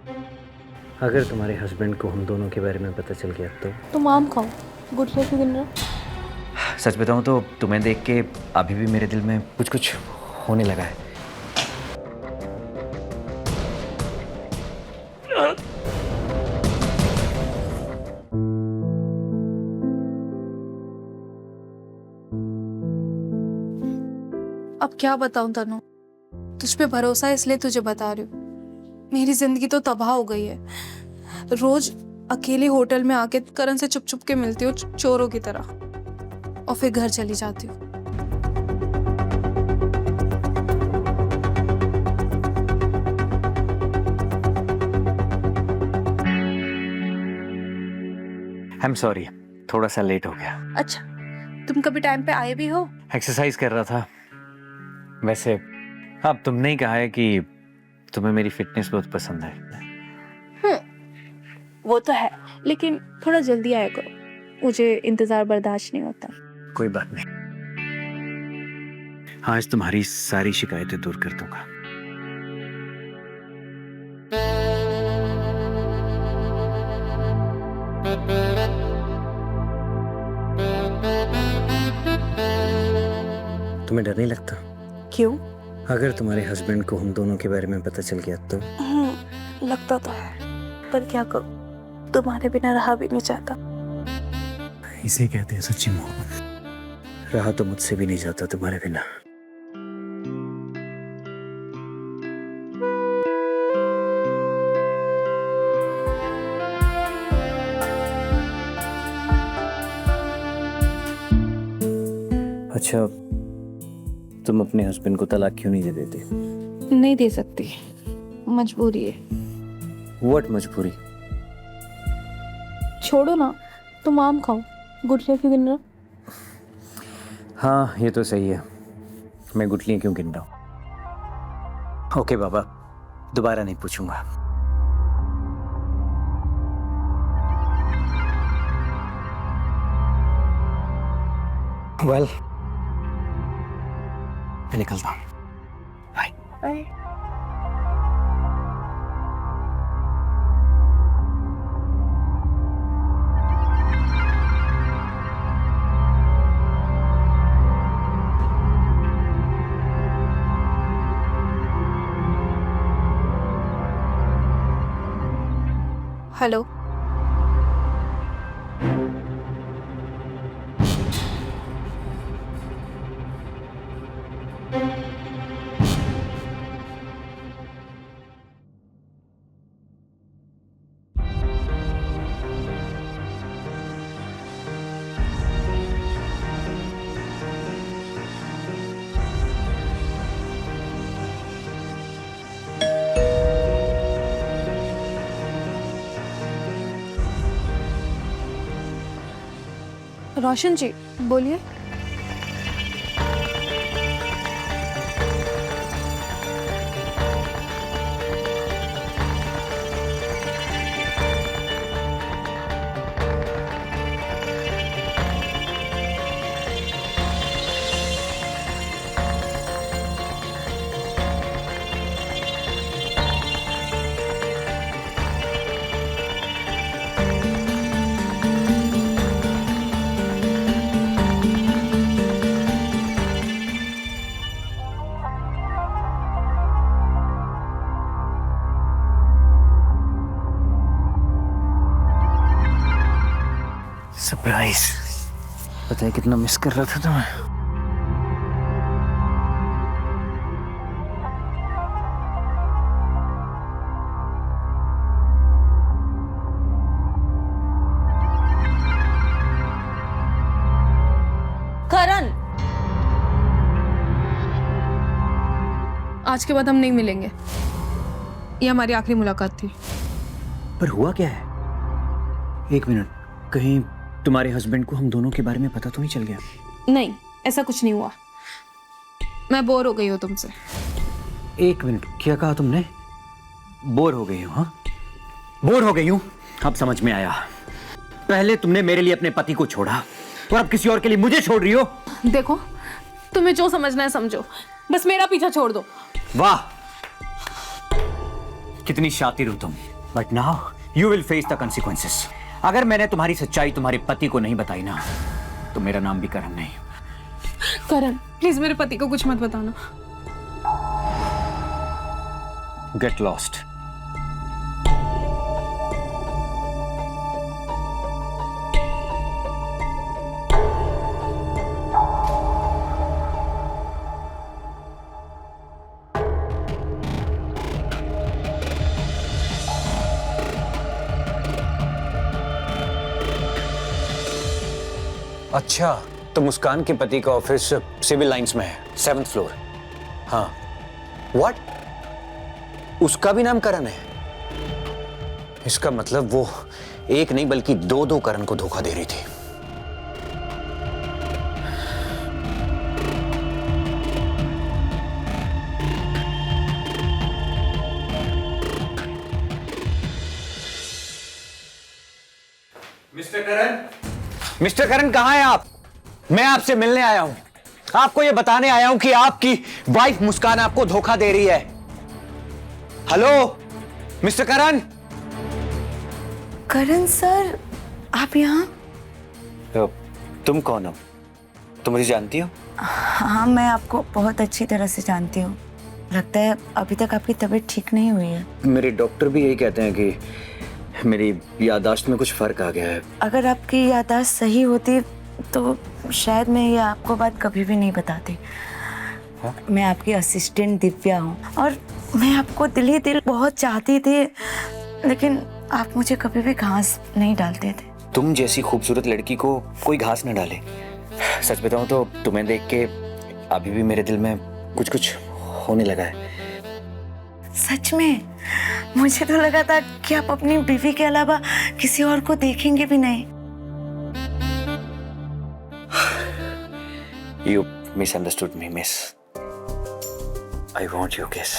अगर तुम्हारे हस्बैंड को हम दोनों के बारे में पता चल गया तो? तुम आम खाओ, गुठलियाँ क्यों गिन रहे हो? सच बताऊं तो तुम्हें देख के अभी भी मेरे दिल में कुछ कुछ होने लगा है। अब क्या बताऊं तनु, तुझ पे भरोसा है इसलिए तुझे बता रही हूँ। मेरी जिंदगी तो तबाह हो गई है। रोज अकेले होटल में आके करण से चुप चुप के मिलती हूँ चोरों की तरह, और फिर घर चली जाती हूँ। आई एम सॉरी, थोड़ा सा लेट हो गया। अच्छा, तुम कभी टाइम पे आए भी हो? एक्सरसाइज कर रहा था। वैसे अब तुमने ही कहा है कि तुम्हें मेरी फिटनेस बहुत पसंद है। वो तो है, लेकिन थोड़ा जल्दी आया करो, मुझे इंतजार बर्दाश्त नहीं होता। कोई बात नहीं, आज तुम्हारी सारी शिकायतें दूर कर दूंगा। तुम्हें डर नहीं लगता? क्यों? अगर तुम्हारे हस्बैंड को हम दोनों के बारे में पता चल गया तो? लगता तो है, पर क्या करूं, तुम्हारे बिना रहा भी नहीं जाता। इसे कहते हैं सच्ची मोहब्बत। रहा तो मुझसे भी नहीं जाता तुम्हारे बिना। अच्छा, तुम अपने हस्बैंड को तलाक क्यों नहीं दे देते? नहीं दे सकती, मजबूरी है। व्हाट मजबूरी? छोड़ो ना, तुम आम खाओ, गुठलियाँ क्यों गिन रहे हो? हाँ, ये तो सही है, मैं गुठलियाँ क्यों गिन रहा हूँ। ओके बाबा, दोबारा नहीं पूछूंगा। वेल, मैं निकलता हूँ। बाय। हेलो, रोशन जी बोलिए। सरप्राइज, पता है कितना मिस कर रहा था तुम्हें। करण, आज के बाद हम नहीं मिलेंगे, ये हमारी आखिरी मुलाकात थी। पर हुआ क्या है? एक मिनट, कहीं तुम्हारे हस्बैंड को हम दोनों के बारे में पता तो नहीं चल गया? नहीं, ऐसा कुछ नहीं हुआ, मैं बोर हो गई हूँ तुमसे। एक मिनट, क्या कहा तुमने? बोर हो गई हो? हाँ, बोर हो गई हूँ, अब समझ में आया। पहले तुमने मेरे लिए अपने पति को छोड़ा और अब किसी और के लिए मुझे छोड़ रही हो। देखो, तुम्हें जो समझना है समझो, बस मेरा पीछा छोड़ दो। वाह, कितनी शातिर हो तुम। But now you will face the consequences. अगर मैंने तुम्हारी सच्चाई तुम्हारे पति को नहीं बताई ना, तो मेरा नाम भी करण नहीं. करण, प्लीज मेरे पति को कुछ मत बताना. Get lost. अच्छा, तो मुस्कान के पति का ऑफिस सिविल लाइंस में है, 7th फ्लोर. हाँ. व्हाट? उसका भी नाम करण है? इसका मतलब वो एक नहीं बल्कि दो करण को धोखा दे रही थी. मिस्टर करण कहां हैं आप? मैं आपसे मिलने आया हूं. आपको यह बताने आया हूं कि आपकी वाइफ मुस्कान आपको धोखा दे रही है. हेलो मिस्टर करण. करण सर, आप यहाँ? तुम कौन हो? तुम मुझे जानती हो? हाँ, मैं आपको बहुत अच्छी तरह से जानती हूँ. लगता है अभी तक आपकी तबीयत ठीक नहीं हुई है. मेरे डॉक्टर भी यही कहते हैं कि मेरी याददाश्त में कुछ फर्क आ गया है. अगर आपकी याददाश्त सही होती तो शायद मैं ये आपको बात कभी भी नहीं बताती. हाँ? मैं आपकी असिस्टेंट दिव्या हूँ और मैं आपको दिल ही दिल बहुत चाहती थी, लेकिन आप मुझे कभी भी घास नहीं डालते थे. तुम जैसी खूबसूरत लड़की को कोई घास न डाले. सच बताऊं तो तुम्हें देख के अभी भी मेरे दिल में कुछ कुछ होने लगा है. सच में? मुझे तो लगा था कि आप अपनी बीवी के अलावा किसी और को देखेंगे भी नहीं. You misunderstood me, miss. I want your kiss.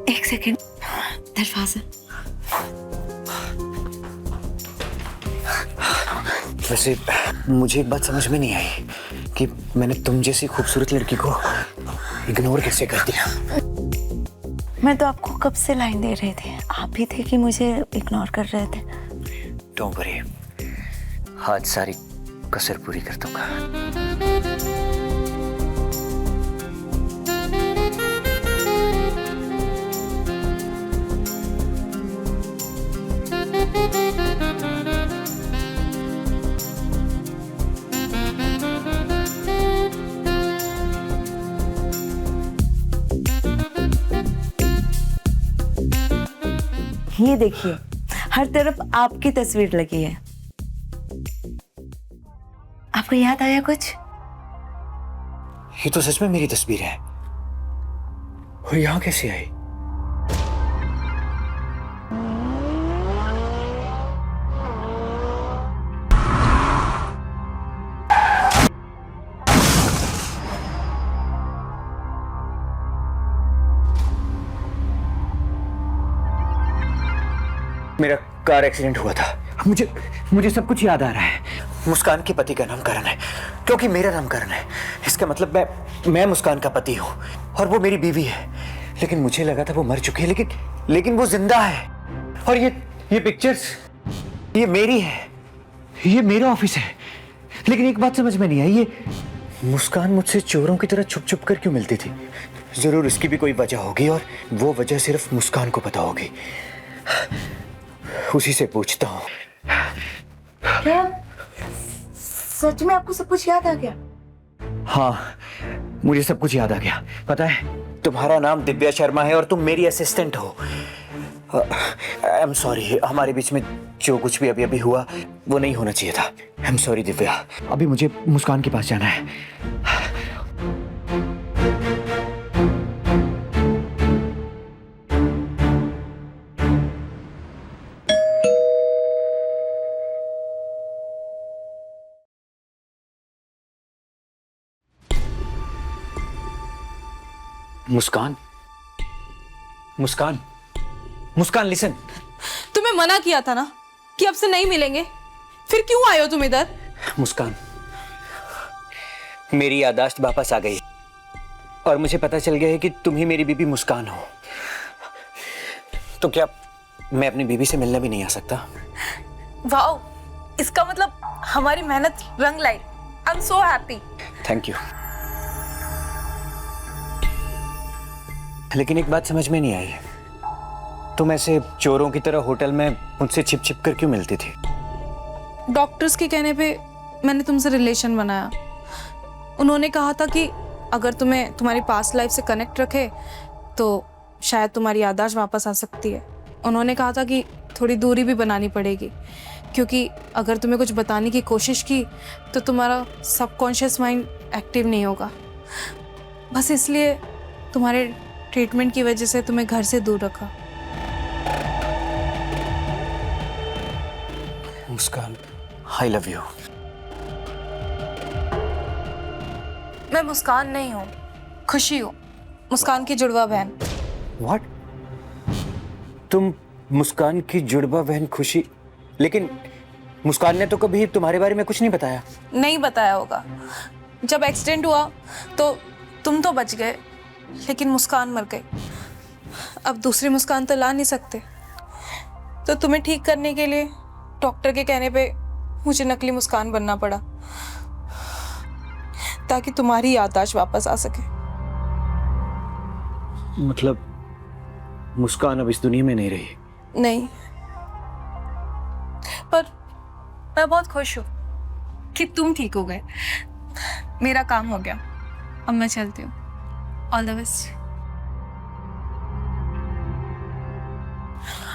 एक सेकेंड, दरवाजा. वैसे मुझे एक बात समझ में नहीं आई कि मैंने तुम जैसी खूबसूरत लड़की को इग्नोर कैसे कर दिया. मैं तो आपको कब से लाइन दे रहे थे, आप ही थे कि मुझे इग्नोर कर रहे थे. Don't worry, आज सारी कसर पूरी कर दूंगा. ये देखिए, हर तरफ आपकी तस्वीर लगी है. आपको याद आया कुछ? ये तो सच में मेरी तस्वीर है. और यहाँ कैसे आई? मेरा कार एक्सीडेंट हुआ था. मुझे सब कुछ याद आ रहा है. मुस्कान के पति का नाम करण है, क्योंकि मेरा नाम करण है. इसका मतलब मैं मुस्कान का पति हूँ और वो मेरी बीवी है. लेकिन मुझे लगा था वो मर चुकी है, लेकिन वो जिंदा है. और ये पिक्चर्स ये मेरी है, ये मेरा ऑफिस है. लेकिन एक बात समझ में नहीं आई, ये मुस्कान मुझसे चोरों की तरह छुप छुप कर क्यों मिलती थी? जरूर इसकी भी कोई वजह होगी और वो वजह सिर्फ मुस्कान को पता होगी. उसी से पूछता हूँ. क्या सच में आपको सब कुछ याद आ गया? हाँ, मुझे सब कुछ याद आ गया. पता है, तुम्हारा नाम दिव्या शर्मा है और तुम मेरी असिस्टेंट हो. आई एम सॉरी, हमारे बीच में जो कुछ भी अभी हुआ वो नहीं होना चाहिए था. I am sorry Divya. अभी मुझे मुस्कान के पास जाना है. मुस्कान, मुस्कान, मुस्कान लिसन. तुम्हें मना किया था ना कि अब से नहीं मिलेंगे, फिर क्यों आए हो तुम इधर? मुस्कान, मेरी याददाश्त वापस आ गई और मुझे पता चल गया है कि तुम ही मेरी बीबी मुस्कान हो. तो क्या मैं अपनी बीवी से मिलने भी नहीं आ सकता? वाओ, इसका मतलब हमारी मेहनत रंग लाई। I am so happy. Thank you. लेकिन एक बात समझ में नहीं आई, तुम ऐसे चोरों की तरह होटल में मुझसे छिप छिप कर क्यों मिलती थी? डॉक्टर्स के कहने पे मैंने तुमसे रिलेशन बनाया। उन्होंने कहा था कि अगर तुम्हें तुम्हारी पास्ट लाइफ से कनेक्ट रखे तो शायद तुम्हारी याददाश्त वापस आ सकती है। उन्होंने कहा था कि थोड़ी दूरी भी बनानी पड़ेगी, क्योंकि अगर तुम्हें कुछ बताने की कोशिश की तो तुम्हारा सबकॉन्शियस माइंड एक्टिव नहीं होगा। बस इसलिए तुम्हारे ट्रीटमेंट की वजह से तुम्हें घर से दूर रखा। मुस्कान, आई लव यू। मैं मुस्कान नहीं हूँ, खुशी हूँ, मुस्कान की जुड़वा बहन। What? तुम मुस्कान की जुड़वा बहन खुशी? लेकिन मुस्कान ने तो कभी तुम्हारे बारे में कुछ नहीं बताया। नहीं बताया होगा। जब एक्सीडेंट हुआ तो तुम तो बच गए, लेकिन मुस्कान मर गई। अब दूसरी मुस्कान तो ला नहीं सकते, तो तुम्हें ठीक करने के लिए डॉक्टर के कहने पे मुझे नकली मुस्कान बनना पड़ा, ताकि तुम्हारी याददाश्त वापस आ सके। मतलब मुस्कान अब इस दुनिया में नहीं रही? नहीं, पर मैं बहुत खुश हूँ कि तुम ठीक हो गए। मेरा काम हो गया, अब मैं चलती हूँ। All the best.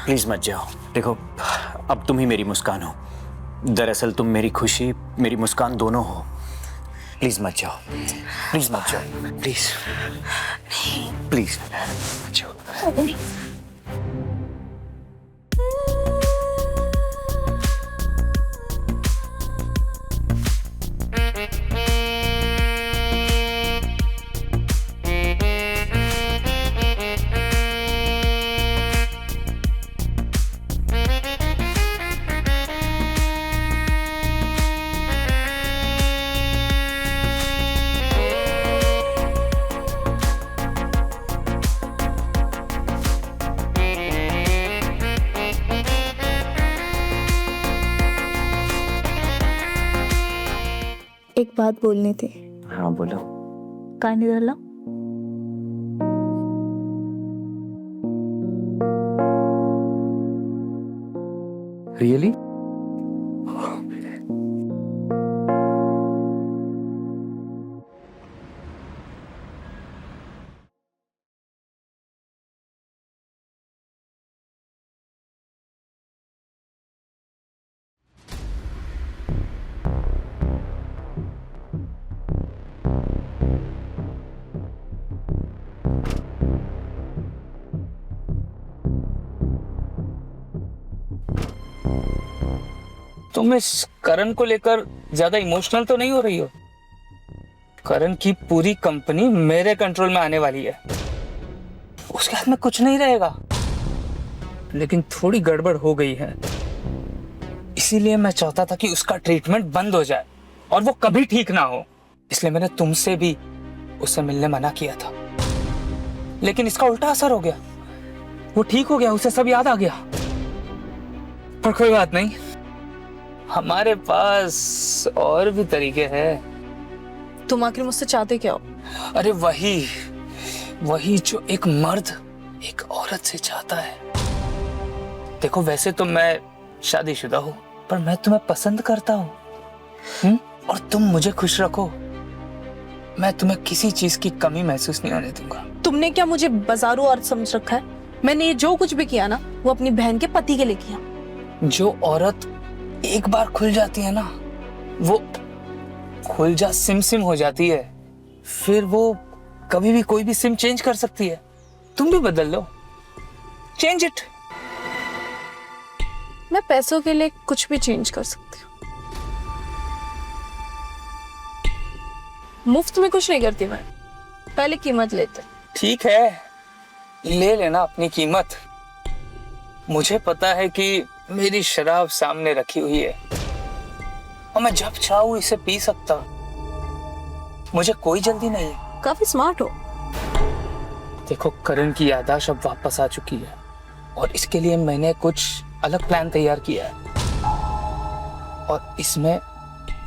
प्लीज मत जाओ। देखो, अब तुम ही मेरी मुस्कान हो। दरअसल तुम मेरी खुशी, मेरी मुस्कान दोनों हो। प्लीज मत जाओ, प्लीज मत जाओ, प्लीज प्लीज मत जाओ। एक बात बोलनी थी। हाँ बोलो। कान इधर लाओ। रियली? तुम इस करण को लेकर ज्यादा इमोशनल तो नहीं हो रही हो? करण की पूरी कंपनी मेरे कंट्रोल में आने वाली है, उसके हाथ में कुछ नहीं रहेगा। लेकिन थोड़ी गड़बड़ हो गई है, इसीलिए मैं चाहता था कि उसका ट्रीटमेंट बंद हो जाए और वो कभी ठीक ना हो। इसलिए मैंने तुमसे भी उससे मिलने मना किया था, लेकिन इसका उल्टा असर हो गया। वो ठीक हो गया, उसे सब याद आ गया। पर कोई बात नहीं, हमारे पास और भी तरीके हैं। तुम आखिर मुझसे चाहते क्या हो? अरे वही जो एक मर्द एक औरत से चाहता है। देखो, वैसे तो मैं शादीशुदा हूँ, पर मैं तुम्हें पसंद करता हूँ। और तुम मुझे खुश रखो, मैं तुम्हें किसी चीज की कमी महसूस नहीं होने दूंगा। तुमने क्या मुझे बाजारू औरत समझ रखा है? मैंने ये जो कुछ भी किया ना, वो अपनी बहन के पति के लिए किया। जो औरत एक बार खुल जाती है ना, वो खुल जा सिम हो जाती है। फिर वो कभी भी कोई भी सिम चेंज कर सकती है। तुम भी बदल लो, चेंज इट। मैं पैसों के लिए कुछ भी चेंज कर सकती हूँ। मुफ्त में कुछ नहीं करती मैं, पहले कीमत लेते। ठीक है, ले लेना अपनी कीमत। मुझे पता है कि मेरी शराब सामने रखी हुई है और मैं जब चाहूं इसे पी सकता। मुझे कोई जल्दी नहीं है। काफी स्मार्ट हो। देखो, करण की याददाश्त अब वापस आ चुकी है और इसके लिए मैंने कुछ अलग प्लान तैयार किया है और इसमें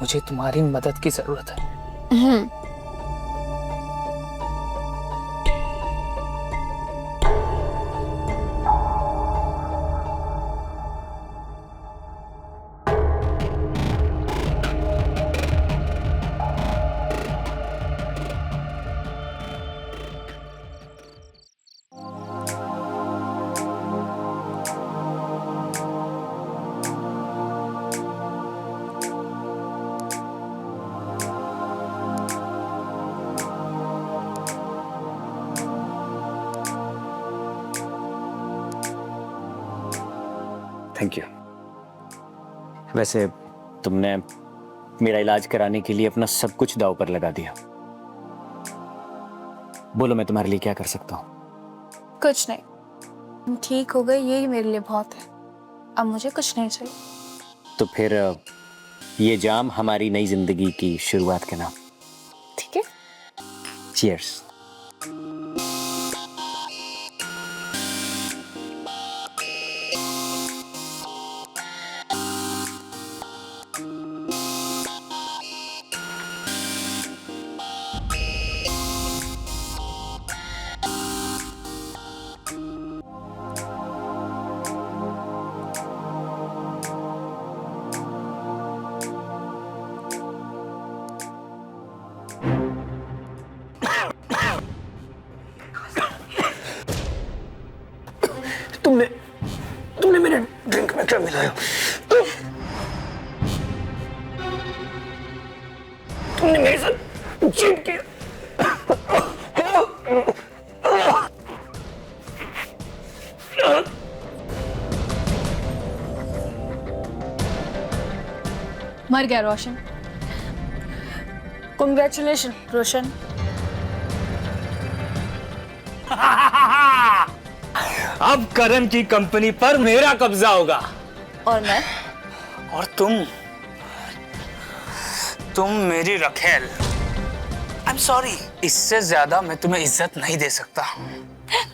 मुझे तुम्हारी मदद की जरूरत है। Thank you. वैसे तुमने मेरा इलाज कराने के लिए अपना सब कुछ दांव पर लगा दिया। बोलो मैं तुम्हारे लिए क्या कर सकता हूँ? कुछ नहीं, तुम ठीक हो गए यही मेरे लिए बहुत है। अब मुझे कुछ नहीं चाहिए। तो फिर ये जाम हमारी नई जिंदगी की शुरुआत के नाम। ठीक है। चीयर्स। तुमने मेरे ड्रिंक में क्या मिलाया? तुमने मेरे साथ चीट किया। मर गया रोशन। कांग्रेचुलेशन रोशन। अब करण की कंपनी पर मेरा कब्जा होगा। और मैं? और तुम मेरी रखेल। आई एम सॉरी, इससे ज्यादा मैं तुम्हें इज्जत नहीं दे सकता।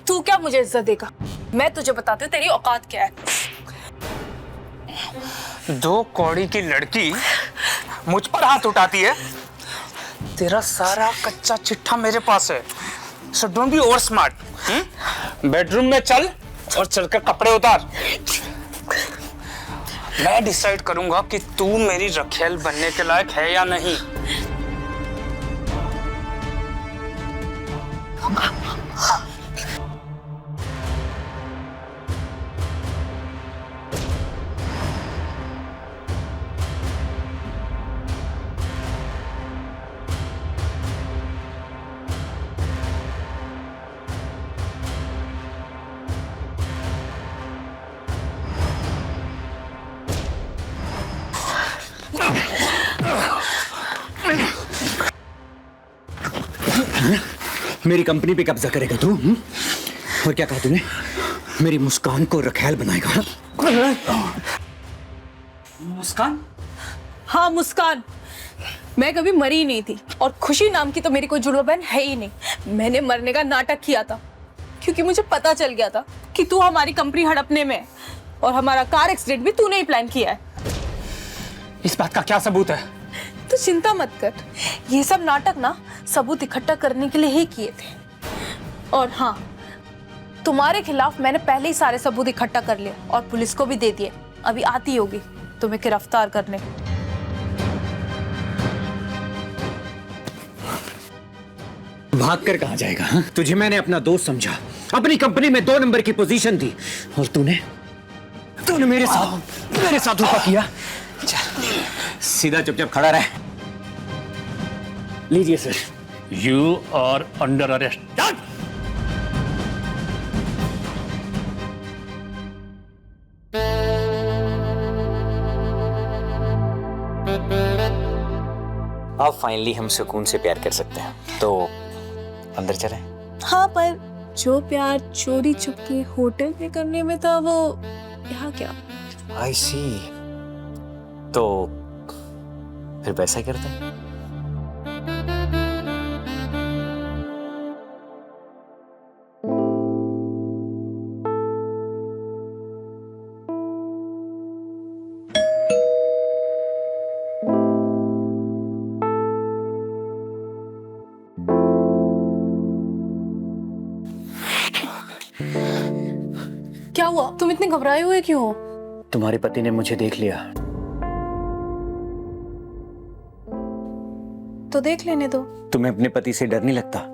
तू क्या मुझे इज्जत देगा? मैं तुझे बताती हूँ तेरी औकात क्या है। 2 कौड़ी की लड़की मुझ पर हाथ उठाती है। तेरा सारा कच्चा चिट्ठा मेरे पास है। So don't be over smart. Bedroom में चल और चलकर कपड़े उतार। मैं डिसाइड करूंगा कि तू मेरी रखेल बनने के लायक है या नहीं। मेरी कंपनी पे कब्जा करेगा तू? और क्या कहा तूने? मेरी मुस्कान को रखेल बनाएगा? मुस्कान? हाँ मुस्कान। मैं कभी मरी नहीं थी और खुशी नाम की तो मेरी कोई जुड़वा बहन है ही नहीं। मैंने मरने का नाटक किया था क्योंकि मुझे पता चल गया था कि तू हमारी कंपनी हड़पने में है और हमारा कार एक्सीडेंट भी तूने ही प्लान किया है। इस बात का क्या सबूत है? तो चिंता मत कर, ये सब नाटक ना सबूत इकट्ठा करने के लिए ही किए थे। और हाँ, तुम्हारे खिलाफ मैंने पहले ही सारे सबूत इकट्ठा कर लिए और पुलिस को भी दे दिए। अभी आती होगी तुम्हें गिरफ्तार करने। भाग कर कहां जाएगा? हाँ? तुझे मैंने अपना दोस्त समझा, अपनी कंपनी में 2 नंबर की पोजीशन दी और तूने मेरे साथ धोखा किया। सीधा चुपचाप खड़ा रहे। लीजिए sir. You are under arrest. अब फाइनली हम सुकून से प्यार कर सकते हैं, तो अंदर चलें। हाँ, पर जो प्यार चोरी छुपके होटल में करने में था वो यहाँ क्या? आई सी। तो फिर वैसा ही करते हैं। क्या हुआ? तुम इतने घबराए हुए क्यों हो? तुम्हारे पति ने मुझे देख लिया। तो देख लेने दो। तुम्हें अपने पति से डर नहीं लगता?